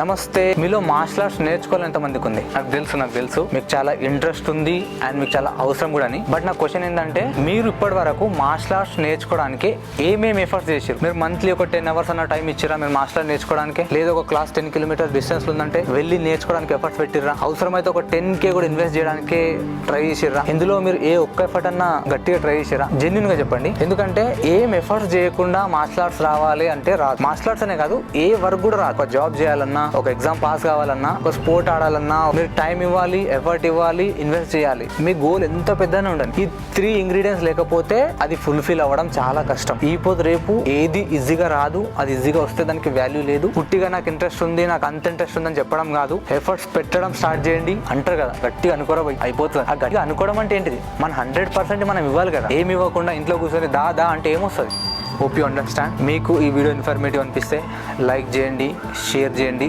నమస్తే. మీలో martial arts నేర్చుకోవాలని ఎంతమందికి ఉంది? నాకు తెలుసు మీకు చాలా ఇంట్రెస్ట్ ఉంది అండ్ మీకు చాలా అవసరం కూడా అని. బట్ నా క్వశ్చన్ ఏంటంటే, మీరు ఇప్పటి వరకు మార్షల్ ఆర్ట్స్ నేర్చుకోవడానికి ఏమేమి ఎఫర్ట్స్ చేసారు? మీరు మంత్లీ ఒక 10 hours అన్న టైం ఇచ్చిరా మీరు మార్షల్ ఆర్ట్స్ నేర్చుకోవడానికి? లేదా ఒక క్లాస్ 10 kilometers డిస్టెన్స్ ఉందంటే వెళ్ళి నేర్చుకోవడానికి ఎఫర్ట్స్ పెట్టిర్రా? అవసరమైతే ఒక 10K కూడా ఇన్వెస్ట్ చేయడానికి ట్రై చేసిర్రా? ఇందులో మీరు ఏ ఒక్క ఎఫర్ట్ అన్నా గట్టిగా ట్రై చేసిరా? జెన్యూన్ గా చెప్పండి. ఎందుకంటే ఏం ఎఫర్ట్స్ చేయకుండా మార్షల్ ఆర్ట్స్ రావాలి అంటే రాదు. మార్షల్ ఆర్ట్స్ అనే కాదు, ఏ వర్క్ కూడా రాదు. ఒక జాబ్ చేయాలన్నా, ఒక ఎగ్జామ్ పాస్ కావాలన్నా, ఒక స్పోర్ట్ ఆడాలన్నా మీరు టైం ఇవ్వాలి, ఎఫర్ట్ ఇవ్వాలి, ఇన్వెస్ట్ చేయాలి. మీ గోల్ ఎంత పెద్దనే ఉండండి, ఈ 3 ingredients లేకపోతే అది ఫుల్ఫిల్ అవ్వడం చాలా కష్టం. ఈ పొద్దు రేపు ఏది ఈజీగా రాదు. అది ఈజీగా వస్తే దానికి వాల్యూ లేదు. పుట్టిగా నాకు ఇంట్రెస్ట్ ఉంది, నాకు అంత ఇంట్రెస్ట్ ఉందని చెప్పడం కాదు. ఎఫర్ట్స్ పెట్టడం స్టార్ట్ చేయండి. అంటారు కదా, గట్టిగా అనుకోరా అయిపోతుంది. ఆ గట్టిగా అనుకోవడం అంటే ఏంటిది? మన 100% మనం ఇవ్వాలి కదా. ఏమి ఇవ్వకుండా ఇంట్లో కూర్చొని దా అంటే ఏమొస్తుంది? Hope you understand. మీకు ఈ వీడియో ఇన్ఫర్మేటివ్ అనిపిస్తే లైక్ చేయండి, షేర్ చేయండి.